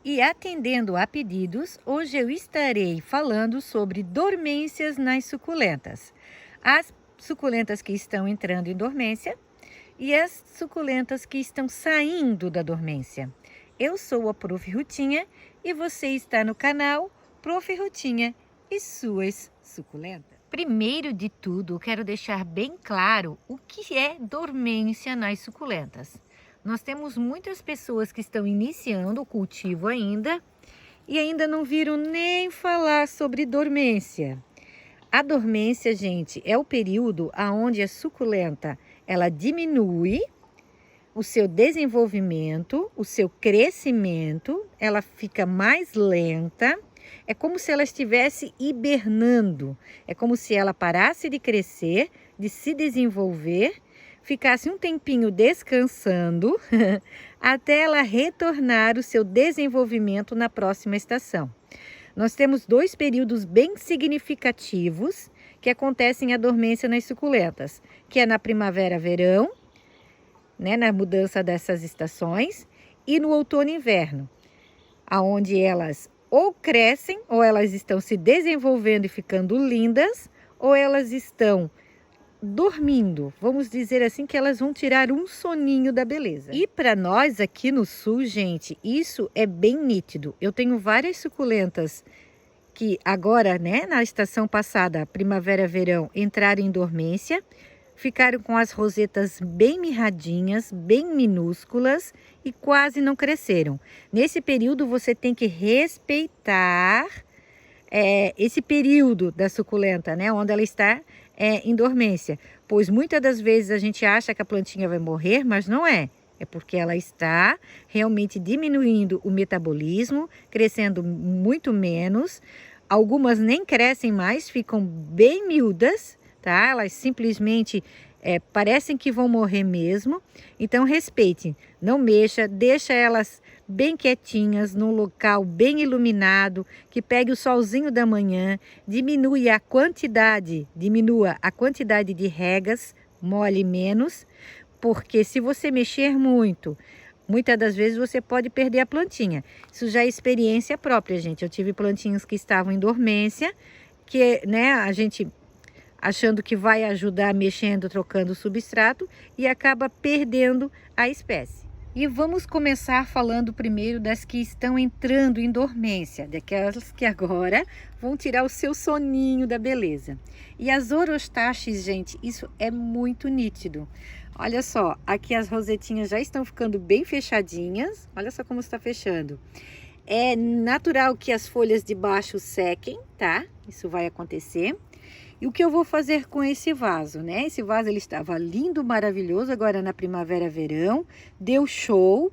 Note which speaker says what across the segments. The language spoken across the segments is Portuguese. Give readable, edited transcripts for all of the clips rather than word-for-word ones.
Speaker 1: E atendendo a pedidos, hoje eu estarei falando sobre dormências nas suculentas. As suculentas que estão entrando em dormência e as suculentas que estão saindo da dormência. Eu sou a Prof. Rutinha e você está no canal Prof. Rutinha e suas suculentas. Primeiro de tudo, eu quero deixar bem claro o que é dormência nas suculentas. Nós temos muitas pessoas que estão iniciando o cultivo ainda e ainda não viram nem falar sobre dormência. A dormência, gente, é o período onde a suculenta ela diminui o seu desenvolvimento, o seu crescimento, ela fica mais lenta. É como se ela estivesse hibernando, é como se ela parasse de crescer, de se desenvolver, ficasse um tempinho descansando até ela retornar o seu desenvolvimento na próxima estação. Nós temos dois períodos bem significativos que acontecem a dormência nas suculentas, que é na primavera-verão, né, na mudança dessas estações, e no outono e inverno, aonde elas ou crescem, ou elas estão se desenvolvendo e ficando lindas, ou elas estão dormindo. Vamos dizer assim que elas vão tirar um soninho da beleza. E para nós aqui no sul, gente, isso é bem nítido. Eu tenho várias suculentas que agora, né, na estação passada, primavera-verão, entraram em dormência, ficaram com as rosetas bem mirradinhas, bem minúsculas e quase não cresceram. Nesse período você tem que respeitar esse período da suculenta, né, onde ela está em dormência, pois muitas das vezes a gente acha que a plantinha vai morrer, mas não é. É porque ela está realmente diminuindo o metabolismo, crescendo muito menos. Algumas nem crescem mais, ficam bem miúdas, tá? Elas simplesmente parecem que vão morrer mesmo. Então respeite, não mexa, deixa elas bem quietinhas, num local bem iluminado, que pegue o solzinho da manhã, diminua a quantidade de regas, molhe menos, porque se você mexer muito, muitas das vezes você pode perder a plantinha. Isso já é experiência própria, gente. Eu tive plantinhas que estavam em dormência, que, né, a gente achando que vai ajudar mexendo, trocando o substrato e acaba perdendo a espécie. E vamos começar falando primeiro das que estão entrando em dormência, daquelas que agora vão tirar o seu soninho da beleza. E as orostaches, gente, isso é muito nítido. Olha só, aqui as rosetinhas já estão ficando bem fechadinhas. Olha só como está fechando. É natural que as folhas de baixo sequem, tá? Isso vai acontecer. E o que eu vou fazer com esse vaso, né? Esse vaso ele estava lindo, maravilhoso, agora na primavera-verão, deu show.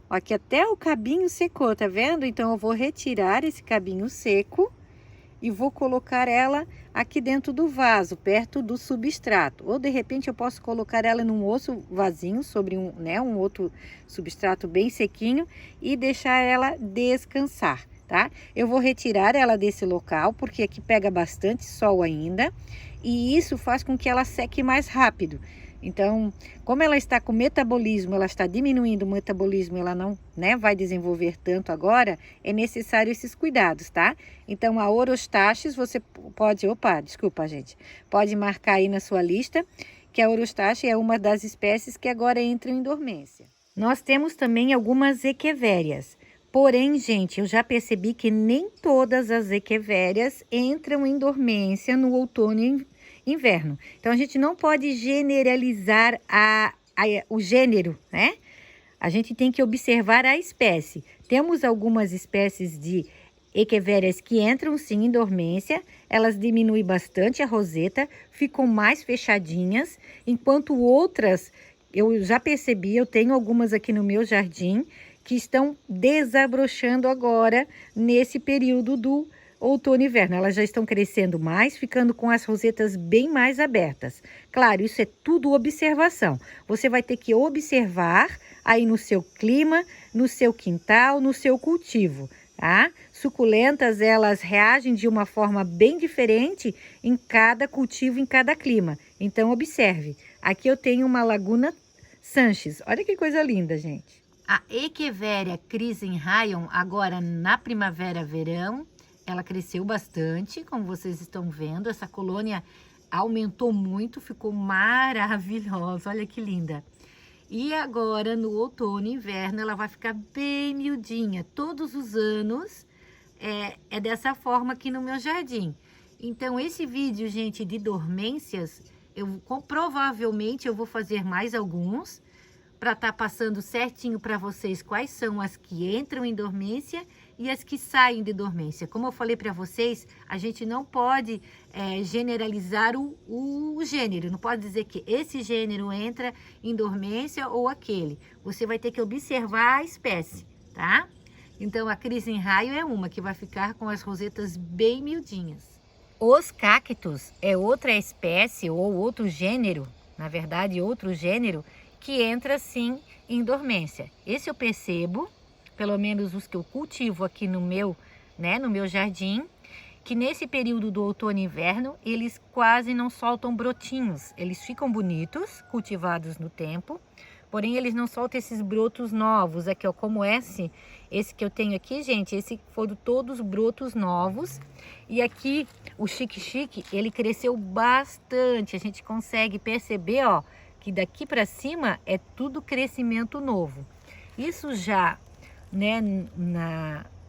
Speaker 1: Aqui até o cabinho secou, tá vendo? Então eu vou retirar esse cabinho seco e vou colocar ela aqui dentro do vaso, perto do substrato. Ou de repente eu posso colocar ela num outro vasinho, sobre um outro substrato bem sequinho e deixar ela descansar. Tá? Eu vou retirar ela desse local, porque aqui pega bastante sol ainda, e isso faz com que ela seque mais rápido. Então, como ela está com metabolismo, ela está diminuindo o metabolismo, ela não, né, vai desenvolver tanto agora, é necessário esses cuidados, tá? Então, a orostaches, você pode, pode marcar aí na sua lista, que a orostache é uma das espécies que agora entram em dormência. Nós temos também algumas equevérias. Porém, gente, eu já percebi que nem todas as equevérias entram em dormência no outono e inverno. Então, a gente não pode generalizar o gênero, né? A gente tem que observar a espécie. Temos algumas espécies de equevérias que entram sim em dormência, elas diminuem bastante a roseta, ficam mais fechadinhas, enquanto outras, eu já percebi, eu tenho algumas aqui no meu jardim, que estão desabrochando agora nesse período do outono e inverno. Elas já estão crescendo mais, ficando com as rosetas bem mais abertas. Claro, isso é tudo observação. Você vai ter que observar aí no seu clima, no seu quintal, no seu cultivo, tá? Suculentas, elas reagem de uma forma bem diferente em cada cultivo, em cada clima. Então, observe. Aqui eu tenho uma Laguna Sanches. Olha que coisa linda, gente. A Echeveria Crisenraion, agora na primavera-verão, ela cresceu bastante, como vocês estão vendo. Essa colônia aumentou muito, ficou maravilhosa, olha que linda. E agora no outono e inverno ela vai ficar bem miudinha. Todos os anos é dessa forma aqui no meu jardim. Então esse vídeo, gente, de dormências, provavelmente eu vou fazer mais alguns para estar passando certinho para vocês quais são as que entram em dormência e as que saem de dormência. Como eu falei para vocês, a gente não pode generalizar o gênero, não pode dizer que esse gênero entra em dormência ou aquele. Você vai ter que observar a espécie, tá? Então a Crisenraio é uma que vai ficar com as rosetas bem miudinhas. Os cactos é outra espécie ou outro gênero, na verdade outro gênero, que entra sim em dormência. Esse eu percebo, pelo menos os que eu cultivo aqui no meu jardim, que nesse período do outono e inverno, eles quase não soltam brotinhos. Eles ficam bonitos, cultivados no tempo, porém eles não soltam esses brotos novos. Aqui, ó, como esse que eu tenho aqui, gente, esse foram todos brotos novos. E aqui, o chique-chique, ele cresceu bastante. A gente consegue perceber, ó, que daqui para cima é tudo crescimento novo. Isso já, né,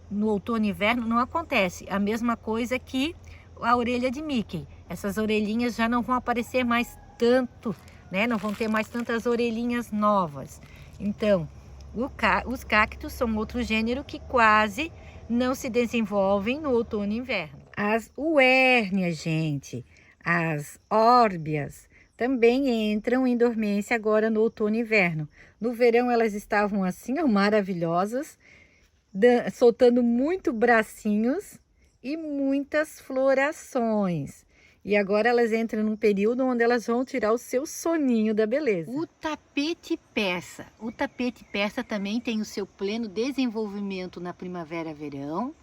Speaker 1: no outono e inverno não acontece. A mesma coisa que a orelha de Mickey. Essas orelhinhas já não vão aparecer mais tanto, né? Não vão ter mais tantas orelhinhas novas. Então, os cactos são outro gênero que quase não se desenvolvem no outono e inverno. As uérnias, gente, as órbias, também entram em dormência agora no outono e inverno. No verão elas estavam assim, ó, maravilhosas, soltando muito bracinhos e muitas florações. E agora elas entram num período onde elas vão tirar o seu soninho da beleza. O tapete persa. O tapete persa também tem o seu pleno desenvolvimento na primavera-verão.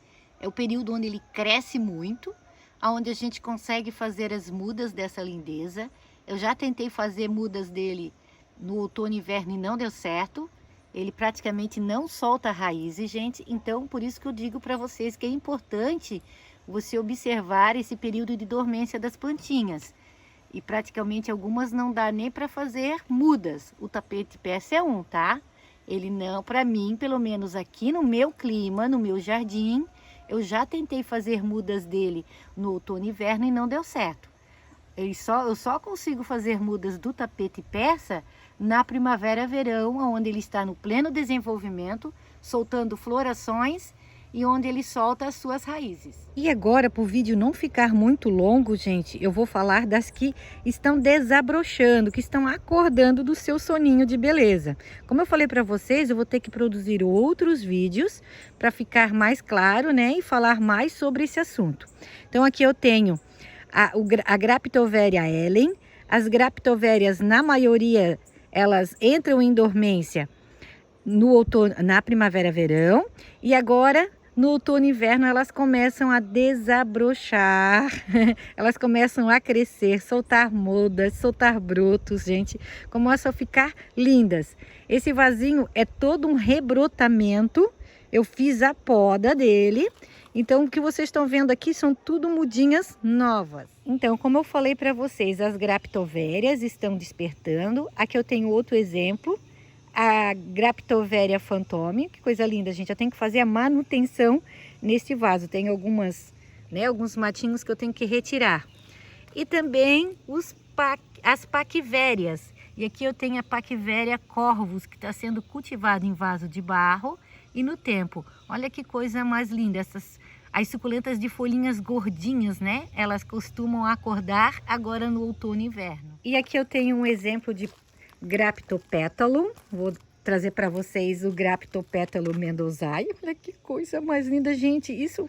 Speaker 1: É o período onde ele cresce muito, onde a gente consegue fazer as mudas dessa lindeza. Eu já tentei fazer mudas dele no outono e inverno e não deu certo. Ele praticamente não solta raízes, gente. Então, por isso que eu digo para vocês que é importante você observar esse período de dormência das plantinhas. E praticamente algumas não dá nem para fazer mudas. O tapete persa é um, tá? Ele não, para mim, pelo menos aqui no meu clima, no meu jardim, eu já tentei fazer mudas dele no outono e inverno e não deu certo. Eu só consigo fazer mudas do tapete persa na primavera-verão, onde ele está no pleno desenvolvimento, soltando florações e onde ele solta as suas raízes. E agora, para o vídeo não ficar muito longo, gente, eu vou falar das que estão desabrochando, que estão acordando do seu soninho de beleza. Como eu falei para vocês, eu vou ter que produzir outros vídeos para ficar mais claro, né, e falar mais sobre esse assunto. Então aqui eu tenho a Graptoveria Ellen. As Graptoverias, na maioria, elas entram em dormência no outono, na primavera-verão, e agora no outono e inverno elas começam a desabrochar, elas começam a crescer, soltar mudas, soltar brotos, gente, começam a ficar lindas. Esse vasinho é todo um rebrotamento, eu fiz a poda dele. Então, o que vocês estão vendo aqui são tudo mudinhas novas. Então, como eu falei para vocês, as Graptoverias estão despertando. Aqui eu tenho outro exemplo, a Graptoveria Fantôme. Que coisa linda, gente. Eu tenho que fazer a manutenção nesse vaso. Tem alguns matinhos que eu tenho que retirar. E também as Paquivérias. E aqui eu tenho a Paquivéria Corvus, que está sendo cultivada em vaso de barro e no tempo. Olha que coisa mais linda, as suculentas de folhinhas gordinhas, né? Elas costumam acordar agora no outono e inverno. E aqui eu tenho um exemplo de Graptopétalo. Vou trazer para vocês o Graptopétalo Mendozae. Olha que coisa mais linda, gente. Isso,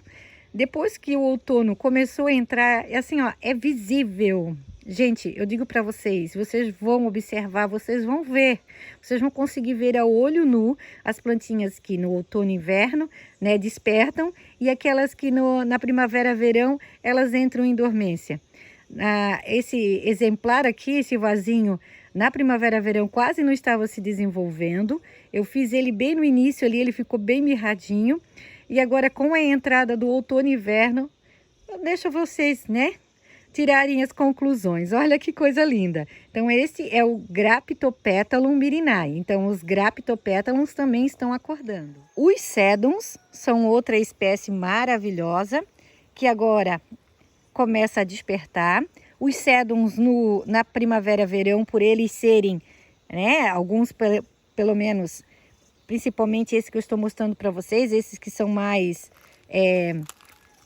Speaker 1: depois que o outono começou a entrar, é assim, ó, é visível. Gente, eu digo para vocês vão observar, vocês vão ver, vocês vão conseguir ver a olho nu as plantinhas que no outono e inverno, né, despertam, e aquelas que na primavera-verão elas entram em dormência. Esse exemplar aqui, esse vasinho, na primavera-verão quase não estava se desenvolvendo, Eu fiz ele bem no início ali, ele ficou bem mirradinho. E agora com a entrada do outono e inverno, eu deixo vocês, né, tirarem as conclusões. Olha que coisa linda. Então esse é o Graptopétalum mirinae. Então os Graptopétalums também estão acordando. Os Sedums são outra espécie maravilhosa que agora começa a despertar. Os Sedums na primavera-verão, por eles serem, né, alguns pelo menos, principalmente esse que eu estou mostrando para vocês, esses que são mais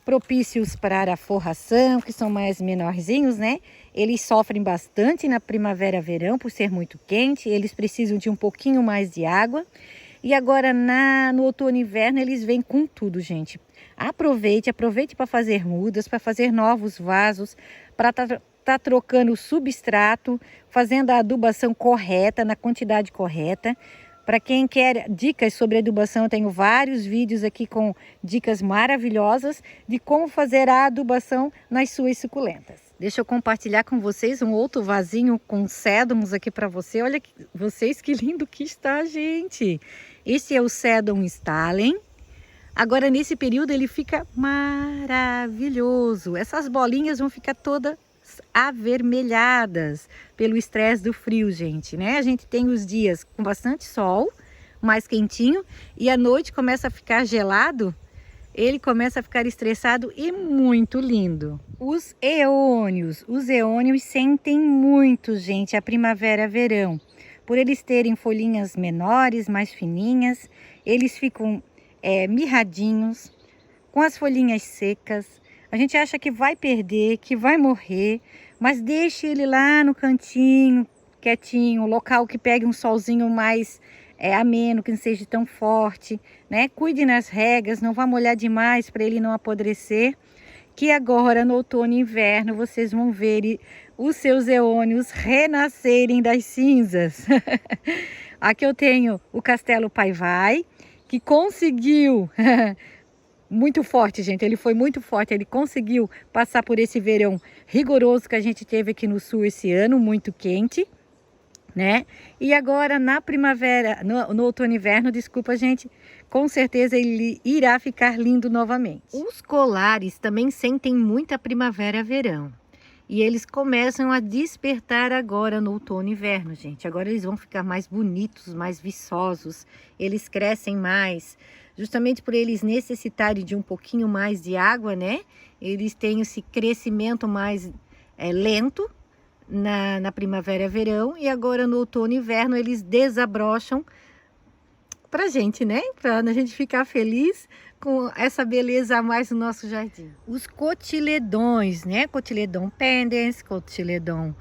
Speaker 1: propícios para a forração, que são mais menorzinhos, né? Eles sofrem bastante na primavera-verão por ser muito quente, eles precisam de um pouquinho mais de água. E agora no outono e inverno eles vêm com tudo, gente. Aproveite para fazer mudas, para fazer novos vasos, para tá trocando o substrato, fazendo a adubação correta, na quantidade correta. Para quem quer dicas sobre adubação, eu tenho vários vídeos aqui com dicas maravilhosas de como fazer a adubação nas suas suculentas. Deixa eu compartilhar com vocês um outro vasinho com Sedums aqui para você. Olha vocês que lindo que está, gente. Esse é o Sedum Stallen. Agora nesse período ele fica maravilhoso. Essas bolinhas vão ficar todas avermelhadas pelo estresse do frio, gente, né? A gente tem os dias com bastante sol, mais quentinho, e à noite começa a ficar gelado, ele começa a ficar estressado e muito lindo. Os eônios sentem muito, gente, a primavera-verão. Por eles terem folhinhas menores, mais fininhas, eles ficam mirradinhos, com as folhinhas secas. A gente acha que vai perder, que vai morrer, mas deixe ele lá no cantinho, quietinho, local que pegue um solzinho mais ameno, que não seja tão forte, né? Cuide nas regas, não vá molhar demais para ele não apodrecer, que agora no outono e inverno vocês vão ver os seus eônios renascerem das cinzas. Aqui eu tenho o Castelo Pai-Vai, que conseguiu... Muito forte, gente, ele foi muito forte, ele conseguiu passar por esse verão rigoroso que a gente teve aqui no sul esse ano, muito quente, né? E agora na primavera, no outono e inverno, desculpa, gente, com certeza ele irá ficar lindo novamente. Os colares também sentem muita primavera-verão. E eles começam a despertar agora no outono e inverno, gente. Agora eles vão ficar mais bonitos, mais viçosos, eles crescem mais. Justamente por eles necessitarem de um pouquinho mais de água, né? Eles têm esse crescimento mais lento na primavera-verão. E agora no outono e inverno eles desabrocham pra gente, né? Pra a gente ficar feliz com essa beleza a mais no nosso jardim. Os cotiledons, né? Cotiledon pendens, cotiledon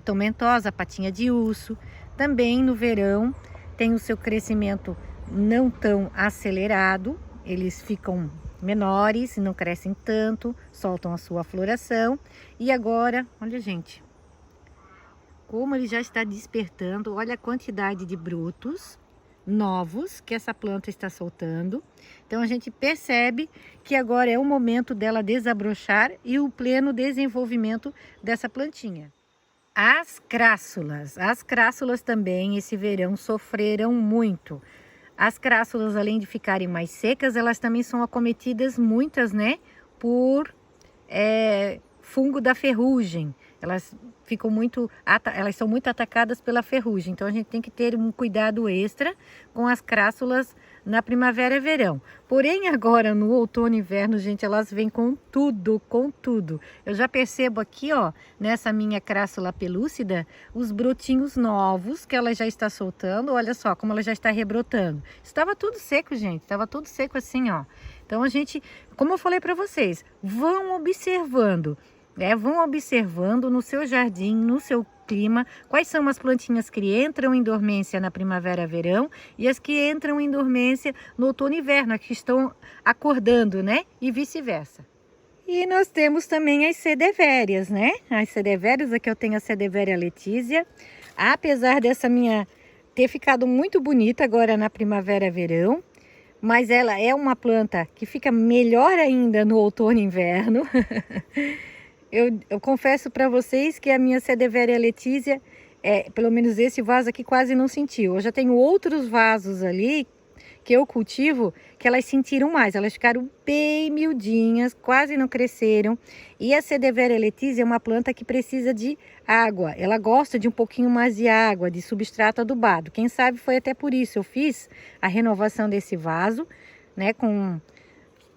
Speaker 1: tomentosa, patinha de urso. Também no verão tem o seu crescimento não tão acelerado, eles ficam menores, não crescem tanto, soltam a sua floração. E agora, olha, gente, como ele já está despertando, olha a quantidade de brotos novos que essa planta está soltando. Então a gente percebe que agora é o momento dela desabrochar e o pleno desenvolvimento dessa plantinha. As crássulas também esse verão sofreram muito. As crássulas, além de ficarem mais secas, elas também são acometidas, muitas, né, por fungo da ferrugem. Elas são muito atacadas pela ferrugem, então a gente tem que ter um cuidado extra com as crássulas na primavera e verão. Porém, agora no outono e inverno, gente, elas vêm com tudo, com tudo. Eu já percebo aqui, ó, nessa minha crássula pelúcida, os brotinhos novos que ela já está soltando. Olha só como ela já está rebrotando. Estava tudo seco, gente, estava tudo seco assim, ó. Então a gente, como eu falei para vocês, vão observando. Vão observando no seu jardim, no seu clima, quais são as plantinhas que entram em dormência na primavera-verão e as que entram em dormência no outono e inverno, as que estão acordando, né? E vice-versa. E nós temos também as sedevérias, né? As sedevérias, aqui eu tenho a Sedeveria letizia. Apesar dessa minha ter ficado muito bonita agora na primavera-verão, mas ela é uma planta que fica melhor ainda no outono e inverno. Eu confesso para vocês que a minha Sedeveria letizia, pelo menos esse vaso aqui quase não sentiu. Eu já tenho outros vasos ali que eu cultivo, que elas sentiram mais, elas ficaram bem miudinhas, quase não cresceram. E a Cedevera Letizia é uma planta que precisa de água, ela gosta de um pouquinho mais de água, de substrato adubado. Quem sabe foi até por isso eu fiz a renovação desse vaso, né, com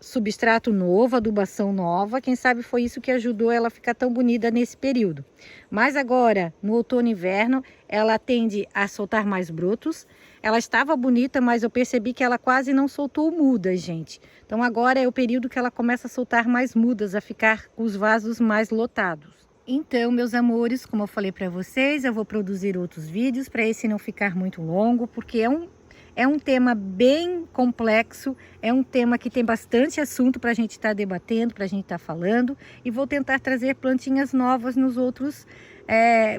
Speaker 1: substrato novo, adubação nova. Quem sabe foi isso que ajudou ela a ficar tão bonita nesse período. Mas agora, no outono e inverno, ela tende a soltar mais brotos. Ela estava bonita, mas eu percebi que ela quase não soltou mudas, gente. Então agora é o período que ela começa a soltar mais mudas, a ficar com os vasos mais lotados. Então, meus amores, como eu falei para vocês, eu vou produzir outros vídeos para esse não ficar muito longo, porque é um tema bem complexo, é um tema que tem bastante assunto para a gente estar debatendo, para a gente estar falando. E vou tentar trazer plantinhas novas nos outros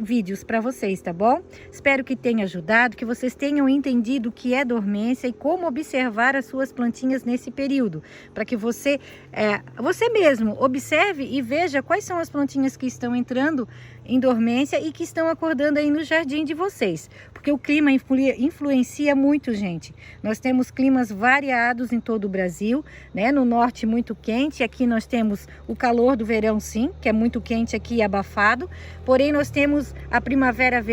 Speaker 1: vídeos para vocês, tá bom? Espero que tenha ajudado, que vocês tenham entendido o que é dormência e como observar as suas plantinhas nesse período. Para que você mesmo observe e veja quais são as plantinhas que estão entrando em dormência e que estão acordando aí no jardim de vocês. Porque o clima influencia muito, gente. Nós temos climas variados em todo o Brasil, né? No norte muito quente, aqui nós temos o calor do verão sim, que é muito quente aqui e abafado. Porém nós temos a primavera,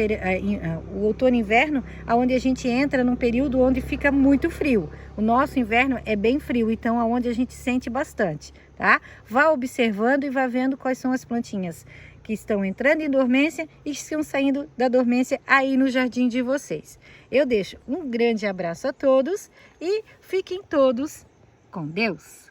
Speaker 1: o outono e inverno, onde a gente entra num período onde fica muito frio. O nosso inverno é bem frio, então é onde a gente sente bastante, tá? Vá observando e vá vendo quais são as plantinhas que estão entrando em dormência e estão saindo da dormência aí no jardim de vocês. Eu deixo um grande abraço a todos e fiquem todos com Deus!